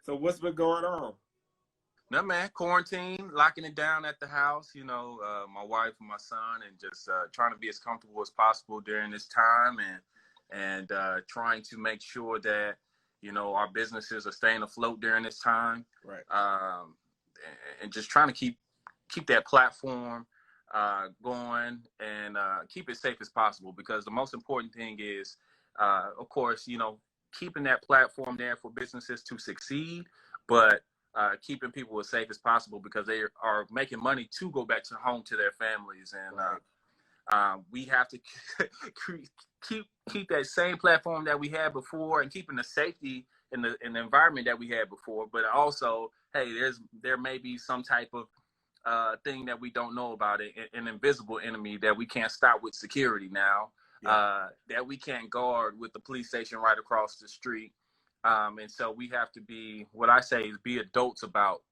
So what's been going on? No, man, quarantine, locking it down at the house, my wife and my son, and just trying to be as comfortable as possible during this time, and trying to make sure that, our businesses are staying afloat during this time. Right. And just trying to keep that platform going, and keep it safe as possible, because the most important thing is, of course, keeping that platform there for businesses to succeed, but keeping people as safe as possible, because they are making money to go back to home to their families. And we have to keep that same platform that we had before, and keeping the safety in the environment that we had before. But also, hey, there may be some type of thing that we don't know about, an invisible enemy that we can't stop with security now, that we can't guard with the police station right across the street. And so we have to be, what I say is, be adults about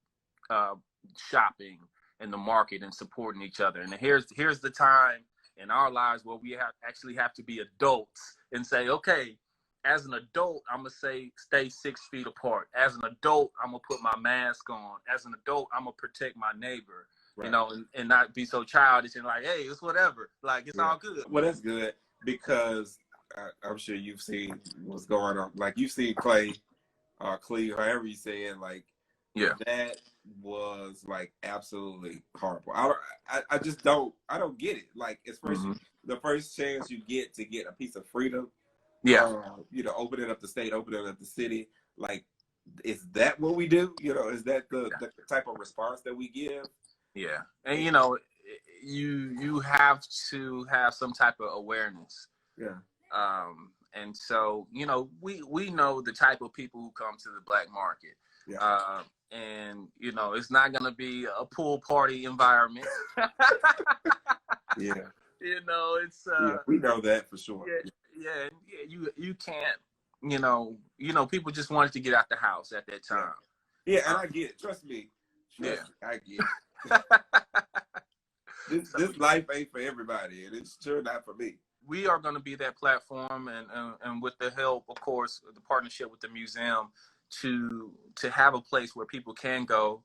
shopping in the market and supporting each other. And here's the time in our lives where we actually have to be adults and say, okay, as an adult, I'm going to stay 6 feet apart. As an adult, I'm going to put my mask on. As an adult, I'm going to protect my neighbor, right. And not be so childish and like, hey, it's whatever. Like, it's all good. Well, that's good, because I'm sure you've seen what's going on. Like, you've seen Clay, Clee, however you say it. Like, that was like absolutely horrible. I just don't get it. Like, especially the first chance you get to get a piece of freedom, opening up the state, opening up the city. Like, is that what we do? Is that the type of response that we give? Yeah, and you have to have some type of awareness. Yeah. And so, we know the type of people who come to the black market. Yeah. And, it's not going to be a pool party environment. Yeah. It's... we know that for sure. Yeah, you can't, people just wanted to get out the house at that time. Yeah, and I get it. Trust me, I get it. This life ain't for everybody, and it's sure not for me. We are going to be that platform, and with the help, of course, the partnership with the museum, to have a place where people can go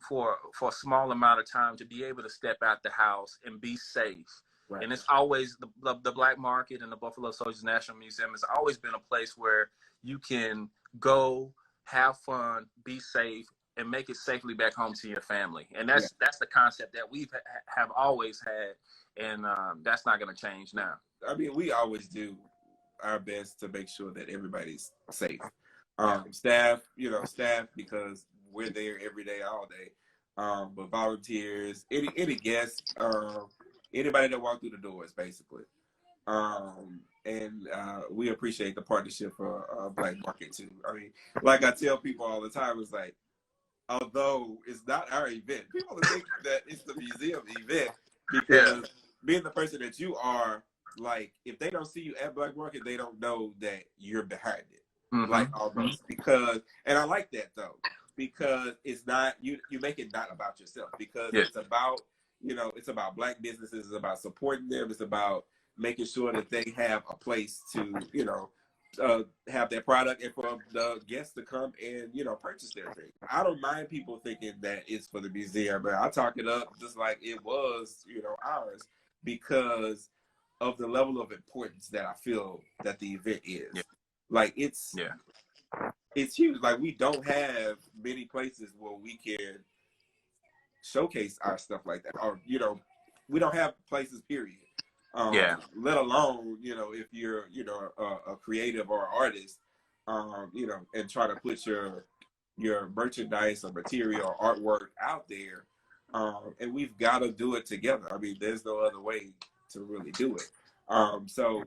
for a small amount of time, to be able to step out the house and be safe. Right. And it's always the black market and the Buffalo Soldiers National Museum has always been a place where you can go, have fun, be safe, and make it safely back home to your family. And that's the concept that we have always had, and that's not going to change now. I mean, we always do our best to make sure that everybody's safe. Staff, because we're there every day, all day. But volunteers, any guests, anybody that walked through the doors, basically. And we appreciate the partnership for Black Market too. I mean, like I tell people all the time, it's like, although it's not our event, people think that it's the museum event, because being the person that you are, like, if they don't see you at Black Market, they don't know that you're behind it. Like, almost, because, and I like that though, because it's not, you make it not about yourself, because it's about, it's about Black businesses, it's about supporting them, it's about making sure that they have a place to, have their product, and for the guests to come and, purchase their thing. I don't mind people thinking that it's for the museum, but I talk it up just like it was, ours, because of the level of importance that I feel that the event is. Yeah. Like, it's huge. Like, we don't have many places where we can showcase our stuff like that, or we don't have places, period. Let alone, if you're, a creative or an artist, and try to put your merchandise or material or artwork out there. And we've got to do it together. I mean, there's no other way to really do it. So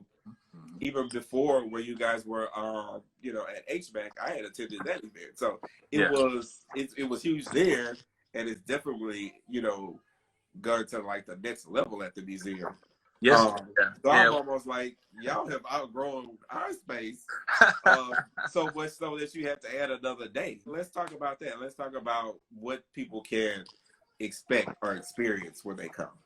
even before, where you guys were, at HMAC, I had attended that event. So it was huge there, and it's definitely, going to like the next level at the museum. Yes. So I'm almost like, y'all have outgrown our space so much so that you have to add another day. Let's talk about that. Let's talk about what people can expect or experience when they come.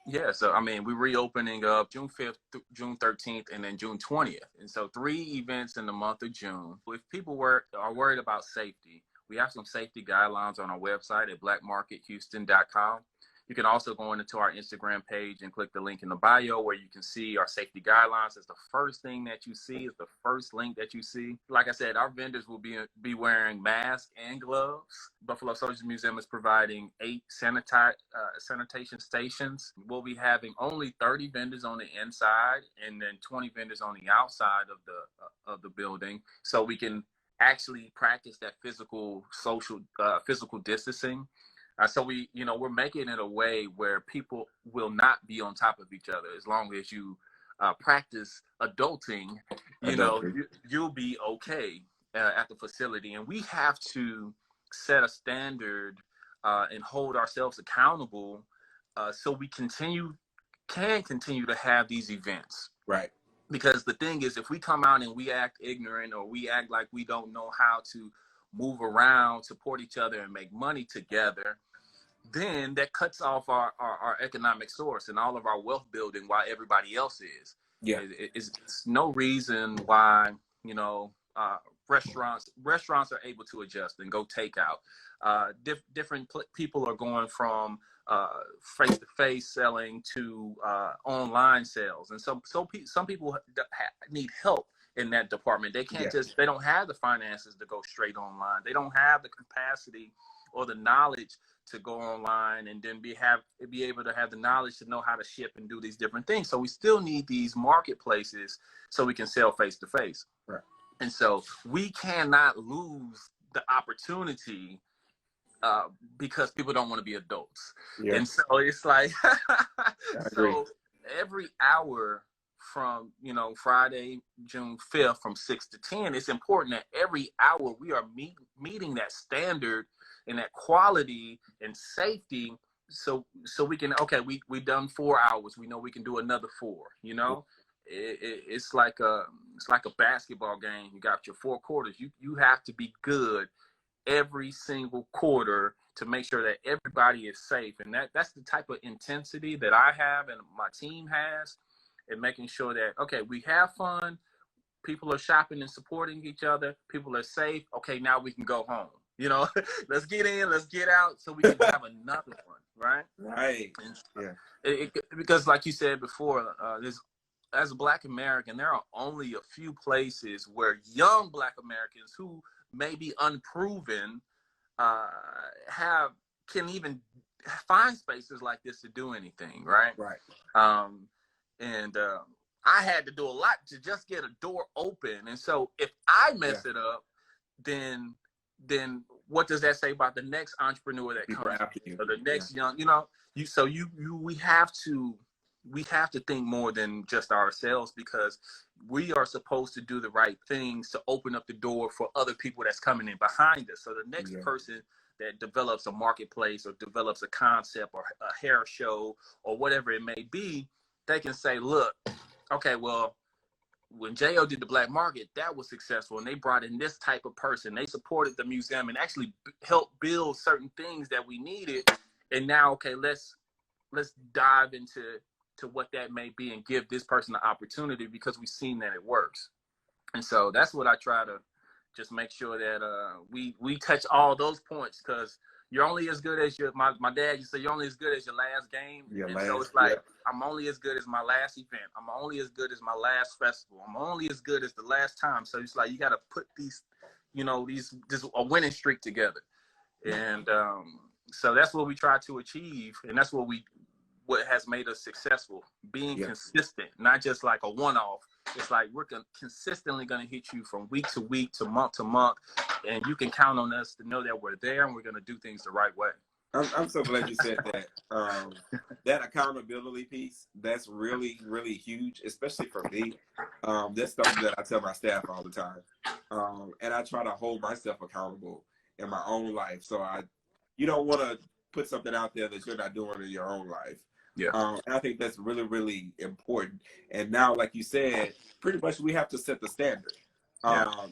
Yeah, so I mean, we're reopening up June 5th, June 13th, and then June 20th. And so 3 events in the month of June. If people are worried about safety, we have some safety guidelines on our website at blackmarkethouston.com. You can also go into our Instagram page and click the link in the bio where you can see our safety guidelines. It's the first thing that you see. It's the first link that you see. Like I said, our vendors will be wearing masks and gloves. Buffalo Soldiers Museum is providing 8 sanitation stations. We'll be having only 30 vendors on the inside and then 20 vendors on the outside of the building, so we can actually practice that physical distancing. So we're making it a way where people will not be on top of each other. As long as you practice adulting, you'll be okay at the facility. And we have to set a standard and hold ourselves accountable so we can continue to have these events. Right. Because the thing is, if we come out and we act ignorant or we act like we don't know how to move around, support each other, and make money together, then that cuts off our economic source and all of our wealth building while everybody else is. Yeah. It's no reason why, restaurants are able to adjust and go takeout. Different people are going from face-to-face selling to online sales. And some people need help in that department. They can't they don't have the finances to go straight online. They don't have the capacity or the knowledge to go online and then be able to have the knowledge to know how to ship and do these different things. So we still need these marketplaces so we can sell face to face. Right. And so we cannot lose the opportunity because people don't want to be adults. Yeah. And so it's like, so every hour from, Friday, June 5th from 6 to 10, it's important that every hour we are meeting that standard and that quality and safety. So we can, we've done 4 hours. We know we can do another 4, It's like a basketball game. You got your 4 quarters. You have to be good every single quarter to make sure that everybody is safe. And that's the type of intensity that I have and my team has, and making sure that, we have fun, people are shopping and supporting each other, people are safe. Okay, now we can go home. Let's get in, let's get out, so we can have another one, right? Right. Yeah. Because like you said before, as a Black American, there are only a few places where young Black Americans who may be unproven can even find spaces like this to do anything, right? Right. And I had to do a lot to just get a door open. And so if I mess it up, then what does that say about the next entrepreneur that comes after you, or the next young, we have to think more than just ourselves, because we are supposed to do the right things to open up the door for other people that's coming in behind us. So the next person that develops a marketplace or develops a concept or a hair show or whatever it may be, they can say, look, well, when J.O. did the Black Market, that was successful, and they brought in this type of person. They supported the museum and actually helped build certain things that we needed. And now, let's dive into what that may be and give this person the opportunity, because we've seen that it works. And so that's what I try to just make sure that we touch all those points, because you're only as good as my dad used to say, you're only as good as your last game. So it's like, I'm only as good as my last event. I'm only as good as my last festival. I'm only as good as the last time. So it's like, you got to put these, this a winning streak together. And so that's what we try to achieve. And that's what has made us successful, being consistent, not just like a one-off. It's like we're consistently going to hit you from week to week to month, and you can count on us to know that we're there and we're going to do things the right way. I'm so glad you said that. That accountability piece, that's really, really huge, especially for me. That's something that I tell my staff all the time. And I try to hold myself accountable in my own life. So you don't want to put something out there that you're not doing in your own life. Yeah. And I think that's really, really important. And now, like you said, pretty much we have to set the standard.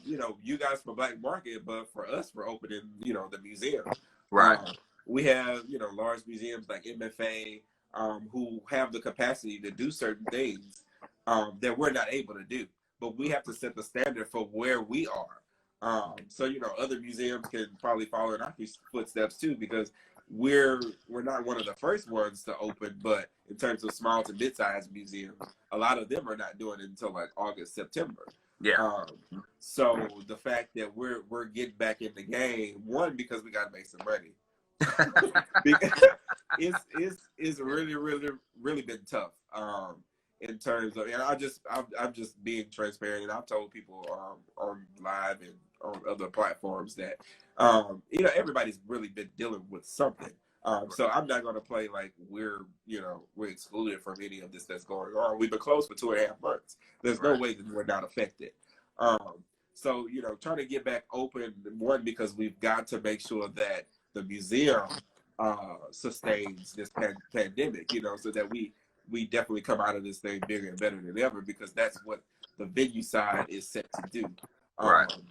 You guys for Black Market, but for us, we're opening, the museum. Right. We have, large museums like MFA, who have the capacity to do certain things that we're not able to do. But we have to set the standard for where we are. So other museums can probably follow in our footsteps too, because we're not one of the first ones to open, but in terms of small to mid-sized museums, a lot of them are not doing it until like August, September. Yeah. So the fact that we're getting back in the game, one, because we got to make some money. it's really, really, really been tough. In terms of, and I'm just being transparent, and I've told people on live and on other platforms that everybody's really been dealing with something. So I'm not going to play like we're excluded from any of this that's going on. We've been closed for 2.5 months. There's no way that we're not affected. So trying to get back open, one, because we've got to make sure that the museum sustains this pandemic, so that we definitely come out of this thing bigger and better than ever, because that's what the venue side is set to do.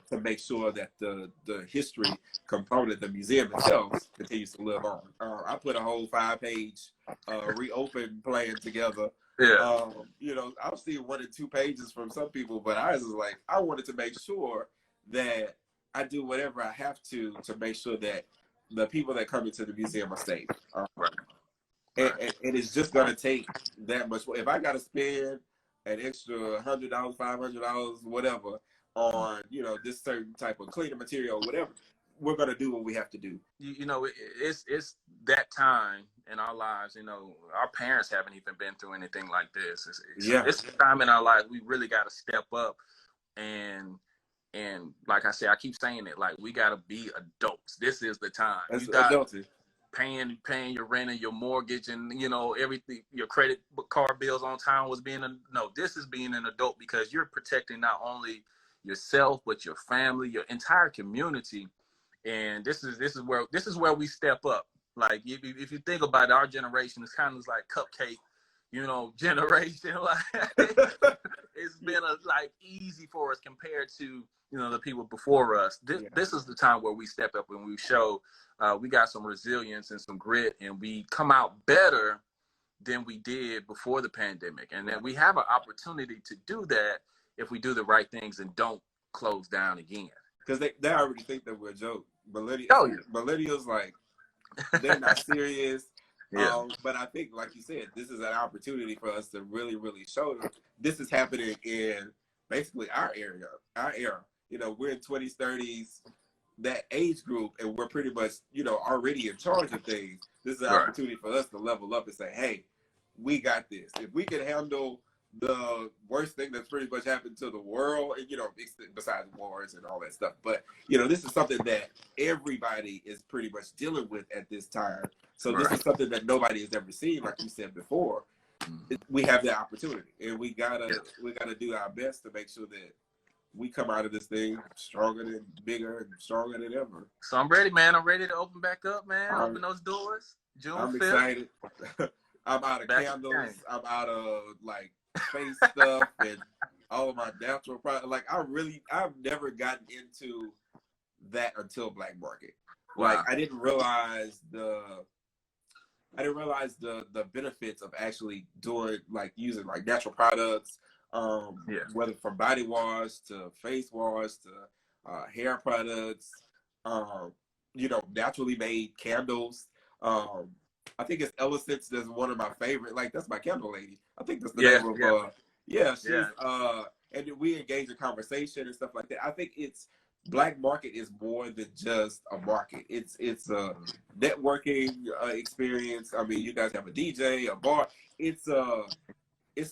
To make sure that the history component, the museum itself, continues to live on. I put a whole 5-page reopen plan together. Yeah. I've seen 1 and 2 pages from some people, but I was like, I wanted to make sure that I do whatever I have to make sure that the people that come into the museum are safe. And it's just gonna take that much. If I gotta spend an extra $100, $500, whatever, on this certain type of cleaning material, whatever, we're gonna do what we have to do. It's that time in our lives. Our parents haven't even been through anything like this. It's the time in our lives we really got to step up, and like I said, I keep saying it, like, we got to be adults. This is the time. That's you got adulting. Paying your rent and your mortgage and everything, your credit card bills on time was this is being an adult, because you're protecting not only yourself but your family, your entire community. And this is where we step up. Like, if you think about it, our generation is kind of like cupcake generation. Like, it's been easy for us compared to the people before us. This is the time where we step up and we show we got some resilience and some grit, and we come out better than we did before the pandemic. And that we have an opportunity to do that if we do the right things and don't close down again. Because they already think that we're a joke. Millennials, like, they're not serious. Yeah. But I think, like you said, this is an opportunity for us to really, really show them this is happening in basically our era. We're in 20s, 30s, that age group, and we're pretty much, already in charge of things. This is an opportunity for us to level up and say, hey, we got this. If we can handle the worst thing that's pretty much happened to the world, and besides wars and all that stuff, but this is something that everybody is pretty much dealing with at this time. So this is something that nobody has ever seen, like you said before. We have that opportunity, and we gotta do our best to make sure that we come out of this thing stronger and bigger and stronger than ever. So I'm ready, man. I'm ready to open back up, man. Open those doors. June 5th. Excited. I'm out of candles. I'm out of face stuff and all of my natural products. Like, I've never gotten into that until Black Market. Wow. Like, I didn't realize the benefits of actually using natural products, whether from body wash to face wash to hair products, naturally made candles. I think it's Ellicent's. That's one of my favorite. That's my candle lady. I think that's the name of. She's and we engage in conversation and stuff like that. I think Black Market is more than just a market. It's a networking experience. I mean, you guys have a DJ, a bar. It's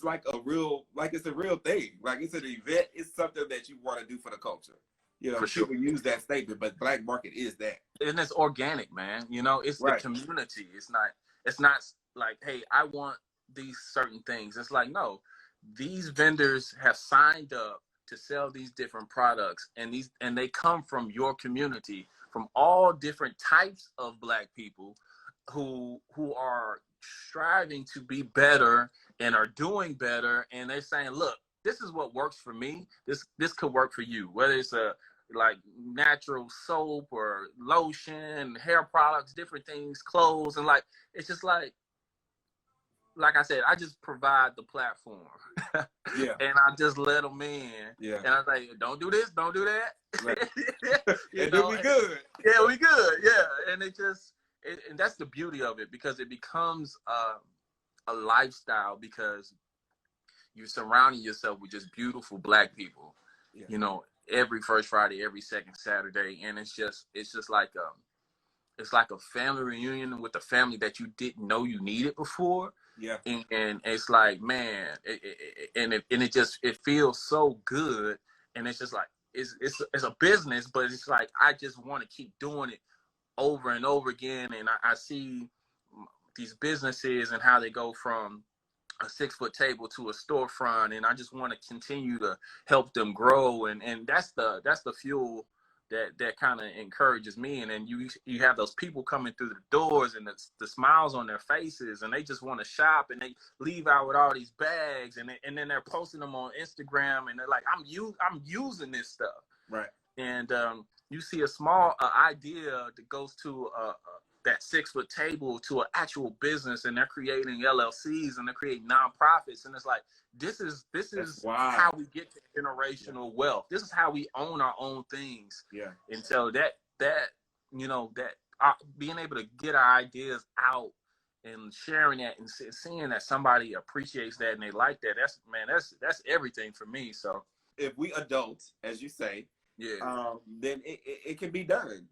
like a real thing. Like, it's an event. It's something that you want to do for the culture. People use that statement, but Black Market is that. And it's organic, man. It's the community. It's not like, hey, I want these certain things. It's like, no, these vendors have signed up to sell these different products, and they come from your community, from all different types of Black people who are striving to be better and are doing better, and they're saying, look, this is what works for me. This could work for you, whether it's a natural soap or lotion, hair products, different things, clothes, and it's just like, like I said, I just provide the platform. Yeah. And I just let them in. Yeah. And I was like, don't do this, don't do that. Right. You And know, then we good. yeah, we good. Yeah. And and that's the beauty of it, because it becomes a lifestyle, because you're surrounding yourself with just beautiful Black people, Yeah. you know, every first Friday, every second Saturday. And it's just like it's like a family reunion with a family that you didn't know you needed before. Yeah. And it's like, man, it feels so good. And it's just like, it's a business, but it's like, I just want to keep doing it over and over again. And I see these businesses and how they go from a 6-foot table to a storefront, and I just want to continue to help them grow. And that's the fuel that kind of encourages me. And then you have those people coming through the doors, and the smiles on their faces, and they just want to shop, and they leave out with all these bags, and then they're posting them on Instagram, and they're like, I'm using this stuff. Right. And you see a small idea that goes to that 6-foot table to an actual business, and they're creating LLCs, and they're creating nonprofits, and it's like, this is how we get to generational wealth. This is how we own our own things. Yeah. And so that being able to get our ideas out and sharing that and seeing that somebody appreciates that and they like that, that's everything for me. So if we adults, as you say, yeah, then it can be done.